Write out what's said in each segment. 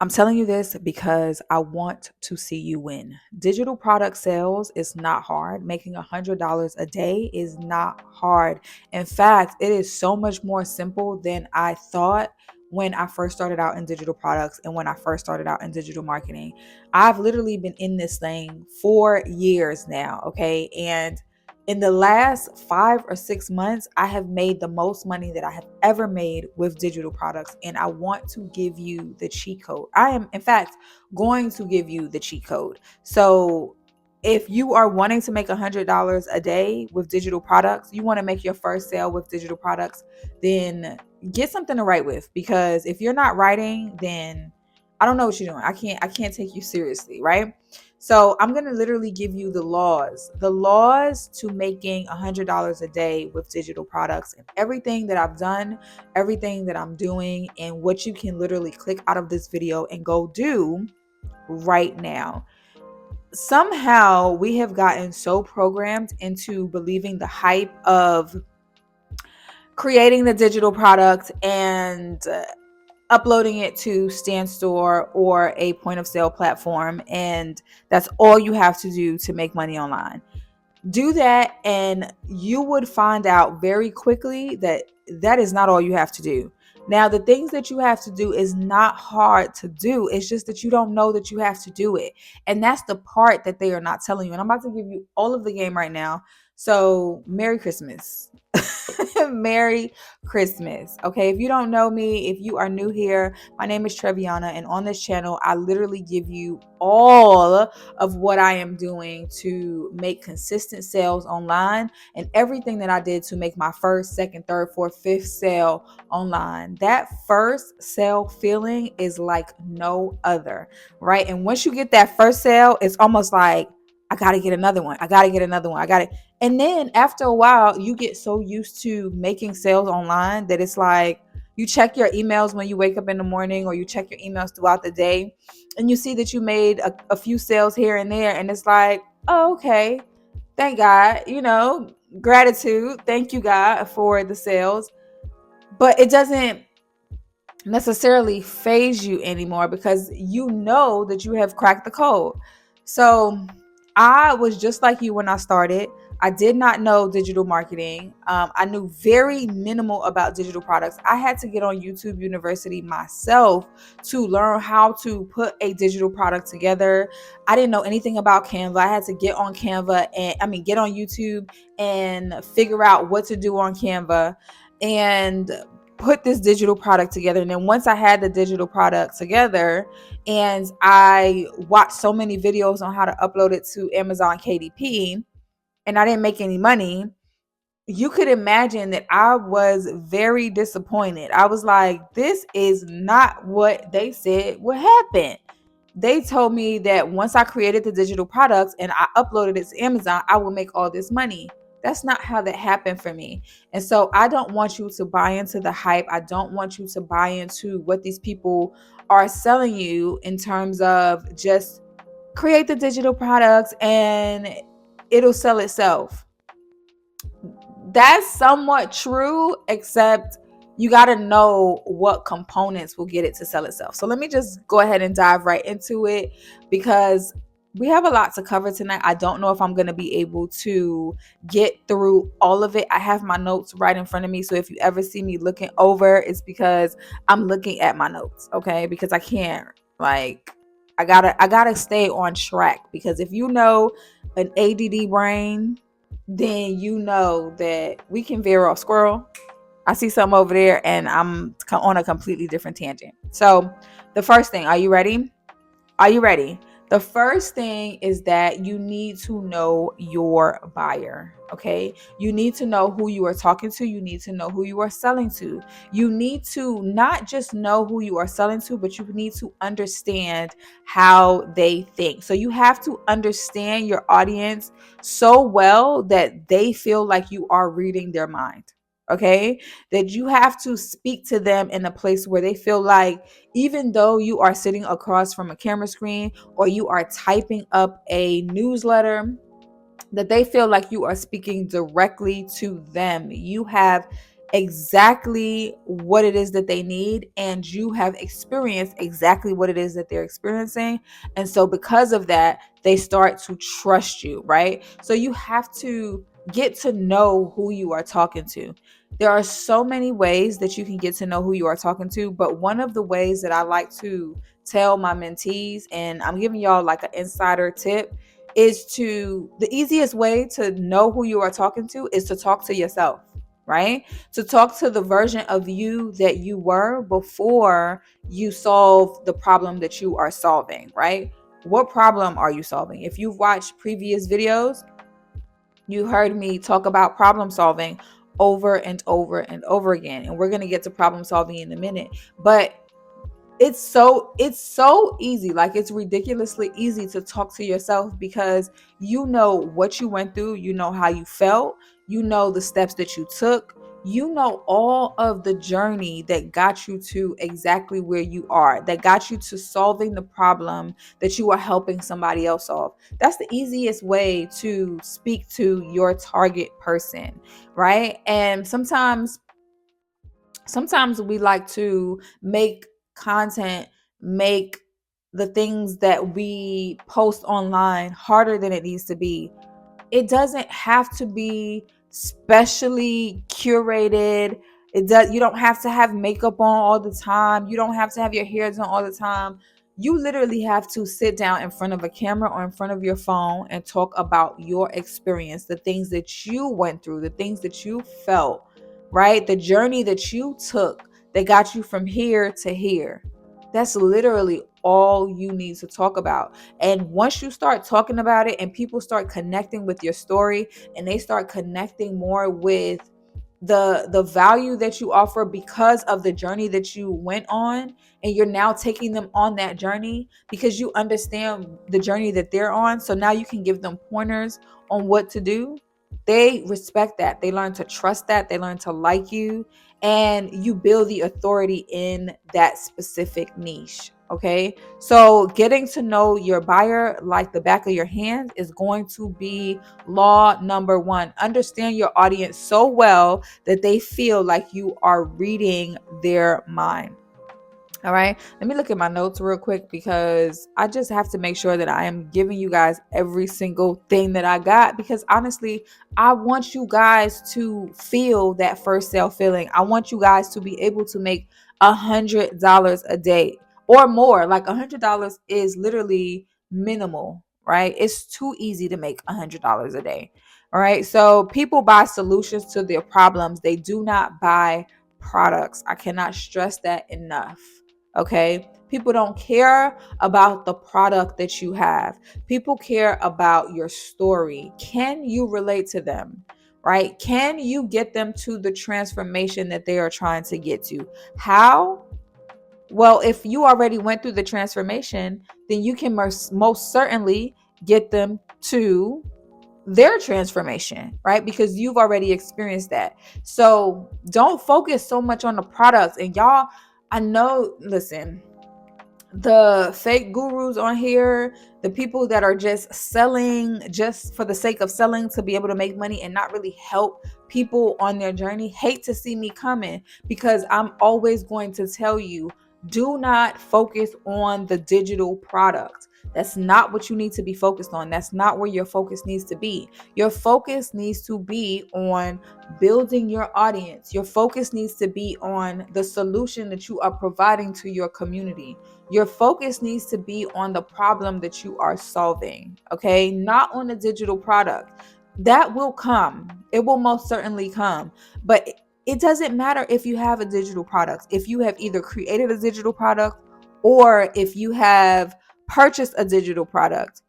I'm telling you this because I want to see you win. Digital product sales is not hard. Making $100 a day is not hard. In fact, it is so much more simple than I thought when I first started out in digital products and when I first started out in digital marketing. I've literally been in this thing for years now, okay? And in the last 5 or 6 months, I have made the most money that I have ever made with digital products. And I want to give you the cheat code. I am, in fact, going to give you the cheat code. So if you are wanting to make $100 a day with digital products, you want to make your first sale with digital products, then get something to write with. Because if you're not writing, then I don't know what you're doing. I can't take you seriously, right? So I'm going to literally give you the laws to making $100 a day with digital products, and everything that I've done, everything that I'm doing, and what you can literally click out of this video and go do right now. Somehow we have gotten so programmed into believing the hype of creating the digital product and uploading it to Stan.store or a point of sale platform, and that's all you have to do to make money online. Do that, and you would find out very quickly that that is not all you have to do. Now, the things that you have to do is not hard to do. It's just that you don't know that you have to do it. And that's the part that they are not telling you. And I'm about to give you all of the game right now. So, Merry Christmas. Merry Christmas. Okay, if you don't know me, if you are new here, my name is Treviana, and on this channel, I literally give you all of what I am doing to make consistent sales online and everything that I did to make my first, second, third, fourth, fifth sale online. That first sale feeling is like no other, right? And once you get that first sale, it's almost like, I got to get another one. I got to get another one. I got to. And then after a while, you get so used to making sales online that it's like you check your emails when you wake up in the morning, or you check your emails throughout the day, and you see that you made a few sales here and there. And it's like, oh, okay. Thank God, gratitude. Thank you, God, for the sales. But it doesn't necessarily phase you anymore because you know that you have cracked the code. So I was just like you when I started. I did not know digital marketing. I knew very minimal about digital products. I had to get on YouTube University myself to learn how to put a digital product together. I didn't know anything about Canva. I had to get on get on YouTube and figure out what to do on Canva and put this digital product together. And then once I had the digital product together and I watched so many videos on how to upload it to Amazon KDP, and I didn't make any money, you could imagine that I was very disappointed. I was like, this is not what they said would happen. They told me that once I created the digital products and I uploaded it to Amazon, I would make all this money. That's not how that happened for me. And so I don't want you to buy into the hype. I don't want you to buy into what these people are selling you in terms of just create the digital products and it'll sell itself. That's somewhat true, except you got to know what components will get it to sell itself. So let me just go ahead and dive right into it because we have a lot to cover tonight. I don't know if I'm going to be able to get through all of it. I have my notes right in front of me. So if you ever see me looking over, it's because I'm looking at my notes, okay? Because I can't, I gotta stay on track, because if you know an ADD brain, then you know that we can veer off. Squirrel, I see something over there and I'm on a completely different tangent. So the first thing, are you ready? Are you ready? The first thing is that you need to know your buyer, okay? You need to know who you are talking to. You need to know who you are selling to. You need to not just know who you are selling to, but you need to understand how they think. So you have to understand your audience so well that they feel like you are reading their mind. Okay, that you have to speak to them in a place where they feel like, even though you are sitting across from a camera screen or you are typing up a newsletter, that they feel like you are speaking directly to them. You have exactly what it is that they need, and you have experienced exactly what it is that they're experiencing. And so because of that, they start to trust you, right? So you have to get to know who you are talking to. There are so many ways that you can get to know who you are talking to, but one of the ways that I like to tell my mentees, and I'm giving y'all like an insider tip, is to the easiest way to know who you are talking to is to talk to yourself, right? To talk to the version of you that you were before you solve the problem that you are solving, right? What problem are you solving? If you've watched previous videos, you heard me talk about problem solving over and over and over again. And we're going to get to problem solving in a minute. But it's so easy, like it's ridiculously easy to talk to yourself because you know what you went through, you know how you felt, you know the steps that you took, you know all of the journey that got you to exactly where you are, that got you to solving the problem that you are helping somebody else solve. That's the easiest way to speak to your target person, right? And sometimes we like to make content, make the things that we post online harder than it needs to be. It doesn't have to be specially curated. You don't have to have makeup on all the time. You don't have to have your hair done all the time. You literally have to sit down in front of a camera or in front of your phone and talk about your experience, the things that you went through, the things that you felt, right? The journey that you took that got you from here to here. That's literally all you need to talk about. And once you start talking about it and people start connecting with your story and they start connecting more with the value that you offer because of the journey that you went on, and you're now taking them on that journey because you understand the journey that they're on, so now you can give them pointers on what to do. They respect that, they learn to trust that, they learn to like you, and you build the authority in that specific niche. Okay, so getting to know your buyer like the back of your hand is going to be law number one. Understand your audience so well that they feel like you are reading their mind. All right, let me look at my notes real quick because I just have to make sure that I am giving you guys every single thing that I got, because honestly, I want you guys to feel that first sale feeling. I want you guys to be able to make $100 a day or more. Like $100 is literally minimal, right? It's too easy to make $100 a day. All right, so people buy solutions to their problems, they do not buy products. I cannot stress that enough. Okay, people don't care about the product that you have, people care about your story. Can you relate to them, right? Can you get them to the transformation that they are trying to get to? How? Well, if you already went through the transformation, then you can most certainly get them to their transformation, right? Because you've already experienced that. So don't focus so much on the products. And y'all, I know, listen, the fake gurus on here, the people that are just selling just for the sake of selling to be able to make money and not really help people on their journey, hate to see me coming, because I'm always going to tell you, do not focus on the digital product. That's not what you need to be focused on. That's not where your focus needs to be. Your focus needs to be on building your audience. Your focus needs to be on the solution that you are providing to your community. Your focus needs to be on the problem that you are solving, okay? Not on the digital product. That will come. It will most certainly come. But it doesn't matter if you have a digital product. If you have either created a digital product or if you have purchased a digital product.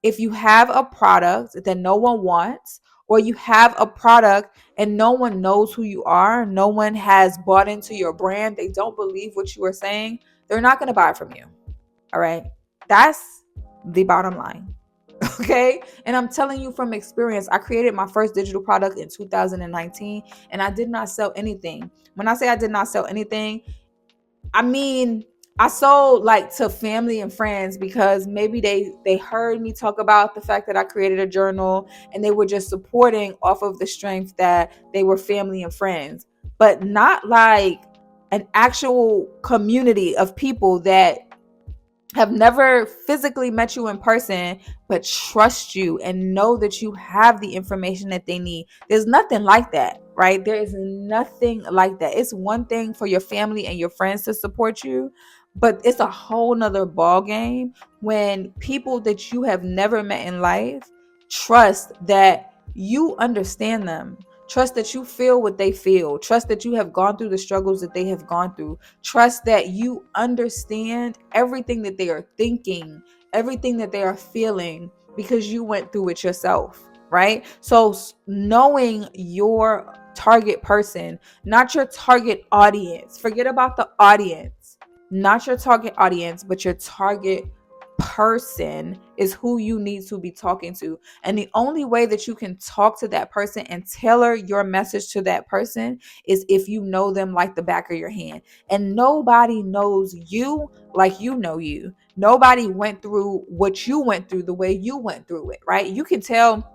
If you have a product that no one wants, or you have a product and no one knows who you are, no one has bought into your brand, they don't believe what you are saying, they're not going to buy from you. All right. That's the bottom line. Okay. And I'm telling you from experience, I created my first digital product in 2019 and I did not sell anything. When I say I did not sell anything, I mean, I sold like to family and friends because maybe they heard me talk about the fact that I created a journal and they were just supporting off of the strength that they were family and friends. but not like an actual community of people that have never physically met you in person, but trust you and know that you have the information that they need. There's nothing like that, right? There is nothing like that. It's one thing for your family and your friends to support you, but it's a whole nother ball game when people that you have never met in life trust that you understand them. Trust that you feel what they feel. Trust that you have gone through the struggles that they have gone through. Trust that you understand everything that they are thinking, everything that they are feeling, because you went through it yourself, right? So knowing your target person, not your target audience. Forget about the audience. Not your target audience, but your target person is who you need to be talking to. And the only way that you can talk to that person and tailor your message to that person is if you know them like the back of your hand. And nobody knows you like you know you. Nobody went through what you went through the way you went through it, right? You can tell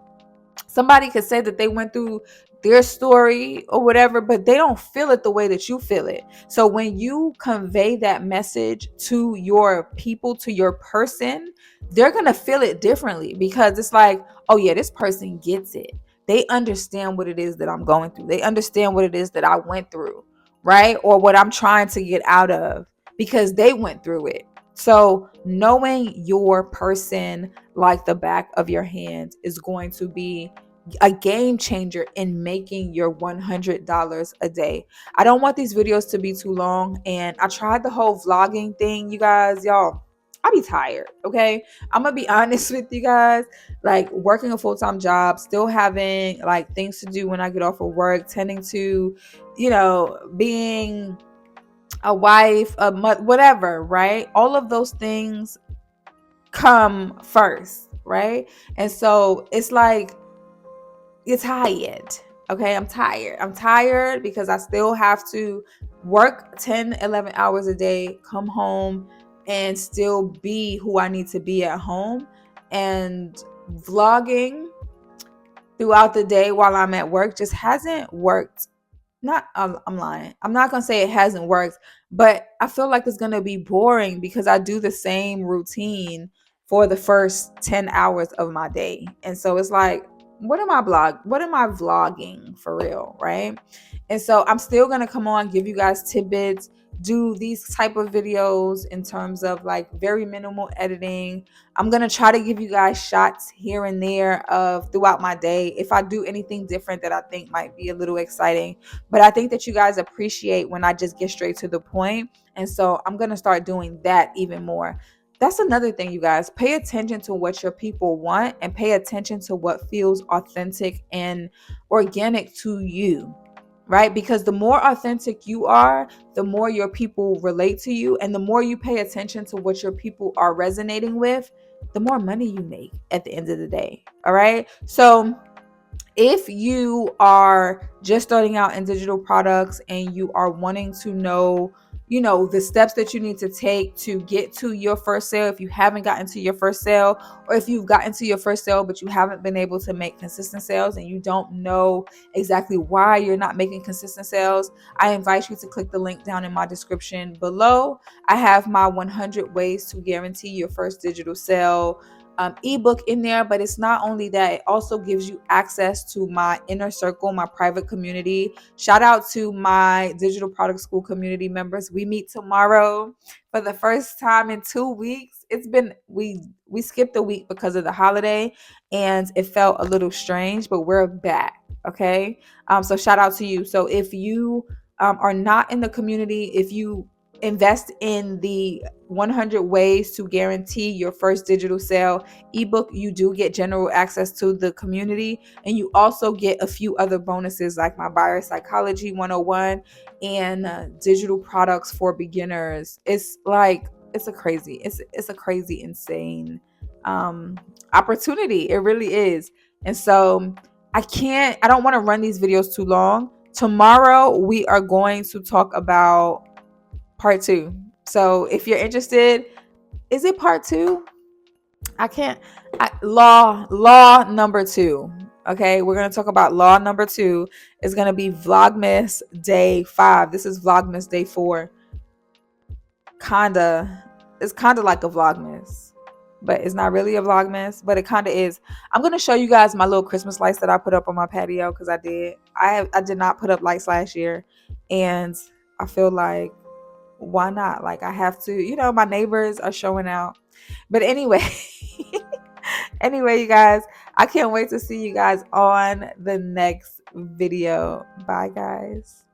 somebody could say that they went through their story or whatever, but they don't feel it the way that you feel it. So when you convey that message to your people, to your person, they're going to feel it differently, because it's like, oh yeah, this person gets it. They understand what it is that I'm going through. They understand what it is that I went through, right? Or what I'm trying to get out of, because they went through it. So knowing your person like the back of your hand is going to be a game changer in making your $100 a day. I don't want these videos to be too long, and I tried the whole vlogging thing, you guys. Y'all, I be tired, okay? I'm gonna be honest with you guys. Like, working a full-time job, still having like things to do when I get off of work, tending to, being a wife, a mother, whatever, right? All of those things come first, right? And so it's like, you're tired. Okay, I'm tired. I'm tired because I still have to work 10, 11 hours a day, come home, and still be who I need to be at home. And vlogging throughout the day while I'm at work just hasn't worked. I'm lying. I'm not gonna say it hasn't worked, but I feel like it's gonna be boring because I do the same routine for the first 10 hours of my day. And so it's like, what am I vlogging for real, right? And so I'm still gonna come on, give you guys tidbits, do these type of videos in terms of like very minimal editing. I'm gonna try to give you guys shots here and there of throughout my day if I do anything different that I think might be a little exciting. But I think that you guys appreciate when I just get straight to the point. And so I'm going to start doing that even more. That's another thing, you guys. Pay attention to what your people want and pay attention to what feels authentic and organic to you, right? Because the more authentic you are, the more your people relate to you. And the more you pay attention to what your people are resonating with, the more money you make at the end of the day. All right. So if you are just starting out in digital products and you are wanting to know, the steps that you need to take to get to your first sale, if you haven't gotten to your first sale, or if you've gotten to your first sale but you haven't been able to make consistent sales and you don't know exactly why you're not making consistent sales, I invite you to click the link down in my description below. I have my 100 ways to guarantee your first digital sale ebook in there. But it's not only that, it also gives you access to my inner circle, my private community. Shout out to my digital product school community members. We meet tomorrow for the first time in 2 weeks. It's been, we skipped a week because of the holiday and it felt a little strange, but we're back. Okay. So shout out to you. So if you are not in the community, if you invest in the 100 ways to guarantee your first digital sale ebook, you do get general access to the community, and you also get a few other bonuses like my buyer psychology 101 and digital products for beginners. It's a crazy insane opportunity. It really is. And so I don't want to run these videos too long. Tomorrow we are going to talk about part 2. So if you're interested, is it part 2? I can't. Law number 2. Okay, we're gonna talk about law number 2. It's gonna be Vlogmas day 5. This is Vlogmas day 4. It's kinda like a Vlogmas, but it's not really a Vlogmas, but it kinda is. I'm gonna show you guys my little Christmas lights that I put up on my patio because I did not put up lights last year, and I feel like why not? Like I have to, my neighbors are showing out. But anyway, anyway, you guys, I can't wait to see you guys on the next video. Bye, guys.